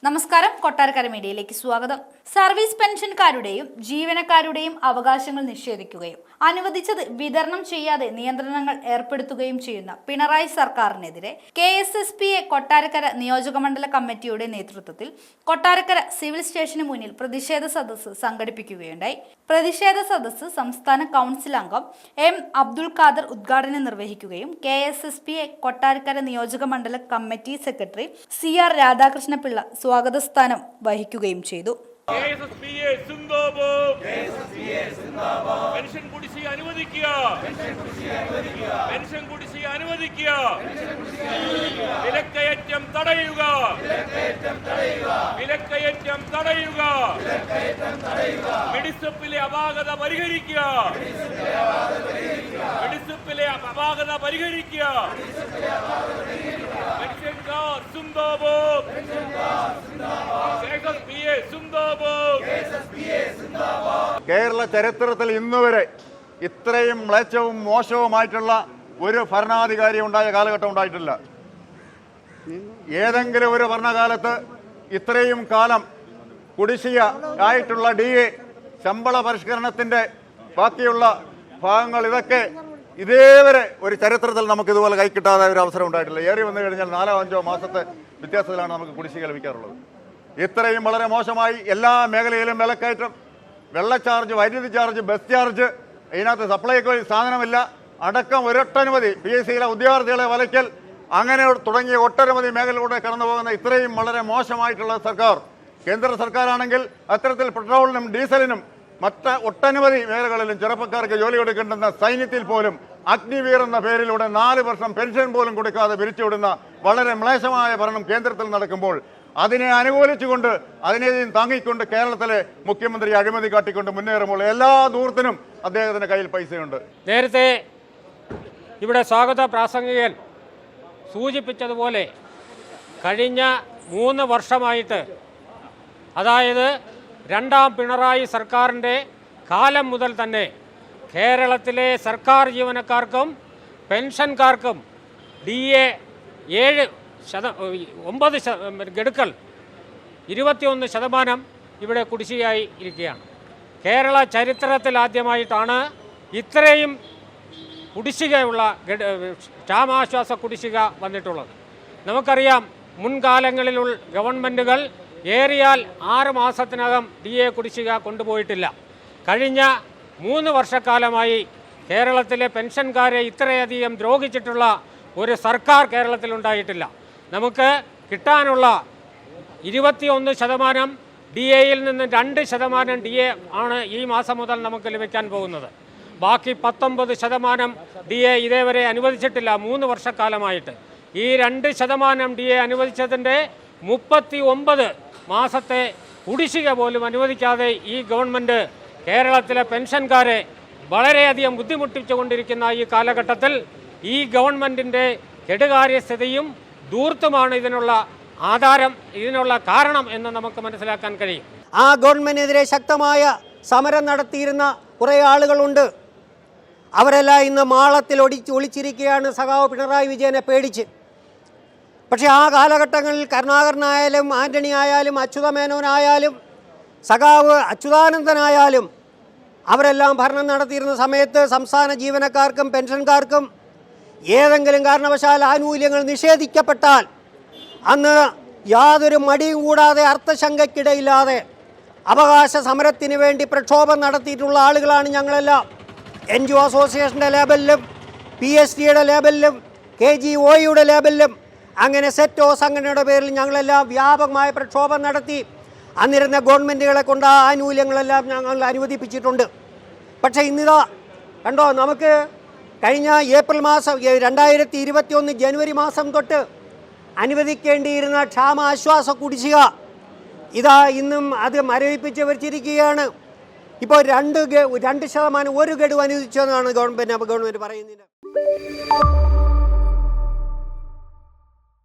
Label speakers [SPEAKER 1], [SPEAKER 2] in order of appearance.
[SPEAKER 1] നമസ്കാരം, കൊട്ടാരക്കര മീഡിയയിലേക്ക് സ്വാഗതം. സർവീസ് പെൻഷൻകാരുടെയും ജീവനക്കാരുടെയും അവകാശങ്ങൾ നിഷേധിക്കുകയും അനുവദിച്ചത് വിതരണം ചെയ്യാതെ നിയന്ത്രണങ്ങൾ ഏർപ്പെടുത്തുകയും ചെയ്യുന്ന പിണറായി സർക്കാരിനെതിരെ KSSPA കൊട്ടാരക്കര നിയോജകമണ്ഡല കമ്മിറ്റിയുടെ നേതൃത്വത്തിൽ കൊട്ടാരക്കര സിവിൽ സ്റ്റേഷന് മുന്നിൽ പ്രതിഷേധ സദസ്സ് സംഘടിപ്പിക്കുകയുണ്ടായി. പ്രതിഷേധ സദസ്സ് സംസ്ഥാന കൗൺസിൽ അംഗം M. അബ്ദുൾ ഖാദർ ഉദ്ഘാടനം നിർവഹിക്കുകയും KSSPA കൊട്ടാരക്കര നിയോജകമണ്ഡല കമ്മിറ്റി സെക്രട്ടറി CR രാധാകൃഷ്ണപിള്ള സ്വാഗതസ്ഥാനം വഹിക്കുകയും ചെയ്തു.
[SPEAKER 2] പെൻഷൻ കുടിശ്ശിക അനുവദിക്കുക, പെൻഷൻ കുടിശ്ശിക അനുവദിക്കുക, വിലക്കയറ്റം തടയുക, വിലക്കയറ്റം തടയുക, മെഡിസപ്പിലെ അപാകത പരിഹരിക്കുക, മെഡിസപ്പിലെ അപാകത പരിഹരിക്കുക. പെൻഷൻകാർ സിന്ദാബാദ്, KSSPA സിന്ദാബാദ്.
[SPEAKER 3] കേരള ചരിത്രത്തിൽ ഇന്നുവരെ ഇത്രയും മ്ലേച്ഛവും മോശവുമായിട്ടുള്ള ഒരു ഭരണാധികാരി ഉണ്ടായ കാലഘട്ടം ഉണ്ടായിട്ടില്ല. ഏതെങ്കിലും ഒരു ഭരണകാലത്ത് ഇത്രയും കാലം കുടിശ്ശിക ആയിട്ടുള്ള DA ശമ്പള പരിഷ്കരണത്തിൻ്റെ ബാക്കിയുള്ള ഭാഗങ്ങൾ ഇതൊക്കെ ഇതേവരെ ഒരു ചരിത്രത്തിൽ നമുക്ക് ഇതുപോലെ കൈക്കിട്ടാതെ ഒരു അവസരം ഉണ്ടായിട്ടില്ല. ഏറി വന്നു കഴിഞ്ഞാൽ 4-5 മാസത്തെ വ്യത്യാസത്തിലാണ് നമുക്ക് കുടിശ്ശിക ലഭിക്കാറുള്ളത്. ഇത്രയും വളരെ മോശമായി എല്ലാ മേഖലയിലും വിലക്കയറ്റം, വെള്ള ചാർജ്, വൈദ്യുതി ചാർജ്, ബസ് ചാർജ്, ഇതിനകത്ത് സപ്ലൈക്കോ സാധനമില്ല അടക്കം ഒരൊട്ടനവധി PSCയിലെ ഉദ്യോഗാർത്ഥികളെ വലയ്ക്കൽ, അങ്ങനെ തുടങ്ങിയ ഒട്ടനവധി മേഖലയിലൂടെ കടന്നു പോകുന്ന ഇത്രയും വളരെ മോശമായിട്ടുള്ള സർക്കാർ, കേന്ദ്ര സർക്കാരാണെങ്കിൽ അത്തരത്തിൽ പെട്രോളിനും ഡീസലിനും മറ്റ് ഒട്ടനവധി മേഖലകളിലും ചെറുപ്പക്കാർക്ക് ജോലി കൊടുക്കേണ്ടുന്ന സൈന്യത്തിൽ പോലും അഗ്നിവീർ എന്ന പേരിലൂടെ 4 വർഷം പെൻഷൻ പോലും കൊടുക്കാതെ പിരിച്ചുവിടുന്ന വളരെ മ്ലേച്ഛമായ ഭരണം കേന്ദ്രത്തിൽ നടക്കുമ്പോൾ അതിനെ അനുകൂലിച്ചുകൊണ്ട് അതിനെയും താങ്ങിക്കൊണ്ട് കേരളത്തിലെ മുഖ്യമന്ത്രി അഴിമതി കാട്ടിക്കൊണ്ട് മുന്നേറുമ്പോൾ എല്ലാ ദൂരത്തിനും അദ്ദേഹത്തിന്റെ കയ്യിൽ പൈസയുണ്ട്.
[SPEAKER 4] നേരത്തെ ഇവിടെ സ്വാഗത പ്രാസംഗികൻ സൂചിപ്പിച്ചതുപോലെ കഴിഞ്ഞ 3 വർഷമായിട്ട്, അതായത് 2ാം പിണറായി സർക്കാരിൻ്റെ കാലം മുതൽ തന്നെ കേരളത്തിലെ സർക്കാർ ജീവനക്കാർക്കും പെൻഷൻകാർക്കും DA 9 ഗഡുക്കൾ 21% ഇവിടെ കുടിശ്ശികയായി ഇരിക്കുകയാണ്. കേരള ചരിത്രത്തിൽ ആദ്യമായിട്ടാണ് ഇത്രയും കുടിശ്ശികയുള്ള ക്ഷാമാശ്വാസ കുടിശ്ശിക വന്നിട്ടുള്ളത്. നമുക്കറിയാം, മുൻകാലങ്ങളിലുള്ള ഗവൺമെൻറ്റുകൾ ഏറിയാൽ 6 മാസത്തിനകം DA കുടിശ്ശിക കൊണ്ടുപോയിട്ടില്ല. കഴിഞ്ഞ 3 വർഷക്കാലമായി കേരളത്തിലെ പെൻഷൻകാരെ ഇത്രയധികം ദ്രോഹിച്ചിട്ടുള്ള ഒരു സർക്കാർ കേരളത്തിലുണ്ടായിട്ടില്ല. നമുക്ക് കിട്ടാനുള്ള 21% DAയിൽ നിന്ന് 2% DA ആണ് ഈ മാസം മുതൽ നമുക്ക് ലഭിക്കാൻ പോകുന്നത്. ബാക്കി 19% DA ഇതേവരെ അനുവദിച്ചിട്ടില്ല 3 വർഷക്കാലമായിട്ട്. ഈ 2% DA അനുവദിച്ചതിൻ്റെ 39 മാസത്തെ കുടിശ്ശിക പോലും അനുവദിക്കാതെ ഈ ഗവൺമെൻറ് കേരളത്തിലെ പെൻഷൻകാരെ വളരെയധികം ബുദ്ധിമുട്ടിച്ചുകൊണ്ടിരിക്കുന്ന ഈ കാലഘട്ടത്തിൽ ഈ ഗവൺമെൻറ്റിൻ്റെ കെടുകാര്യസ്ഥതയും ധൂർത്തുമാണ് ഇതിനുള്ള ആധാരം, ഇതിനുള്ള കാരണം എന്ന് നമുക്ക് മനസ്സിലാക്കാൻ കഴിയും.
[SPEAKER 5] ആ ഗവൺമെൻറ്റിനെതിരെ ശക്തമായ സമരം നടത്തിയിരുന്ന കുറേ ആളുകളുണ്ട്. അവരെല്ലാം ഇന്ന് മാളത്തിൽ ഒളിച്ചിരിക്കുകയാണ് സഖാവ് പിണറായി വിജയനെ പേടിച്ച്. പക്ഷേ ആ കാലഘട്ടങ്ങളിൽ കരുണാകരനായാലും ആൻ്റണി ആയാലും അച്യുതമേനോനായാലും സഖാവ് അച്യുതാനന്ദനായാലും അവരെല്ലാം ഭരണം നടത്തിയിരുന്ന സമയത്ത് സംസ്ഥാന ജീവനക്കാർക്കും പെൻഷൻകാർക്കും ഏതെങ്കിലും കാരണവശാൽ ആനുകൂല്യങ്ങൾ നിഷേധിക്കപ്പെട്ടാൽ അന്ന് യാതൊരു മടിയും കൂടാതെ അർത്ഥശങ്കയ്ക്കിടയില്ലാതെ അവകാശ സമരത്തിന് വേണ്ടി പ്രക്ഷോഭം നടത്തിയിട്ടുള്ള ആളുകളാണ് ഞങ്ങളെല്ലാം. NGO അസോസിയേഷൻ്റെ ലേബലിലും PSD ലേബലിലും KGOയുടെ ലേബലിലും അങ്ങനെ സെറ്റോ സംഘടനയുടെ പേരിൽ ഞങ്ങളെല്ലാം വ്യാപകമായ പ്രക്ഷോഭം നടത്തി അന്നിരുന്ന ഗവൺമെൻറ്റുകളെ കൊണ്ട് ആ ആനുകൂല്യങ്ങളെല്ലാം ഞങ്ങൾ അനുവദിപ്പിച്ചിട്ടുണ്ട്. പക്ഷേ ഇന്നിതാ കണ്ടോ, നമുക്ക് കഴിഞ്ഞ ഏപ്രിൽ മാസം 2021 ജനുവരി മാസം തൊട്ട് അനുവദിക്കേണ്ടിയിരുന്ന ക്ഷാമാശ്വാസ കുടിശ്ശിക ഇതാ ഇന്നും അത് മരവിപ്പിച്ച് വെച്ചിരിക്കുകയാണ്. ഇപ്പോൾ 2% 1 ഗഡു അനുവദിച്ചതെന്നാണ് ഗവൺമെൻറ് പറയുന്നത്.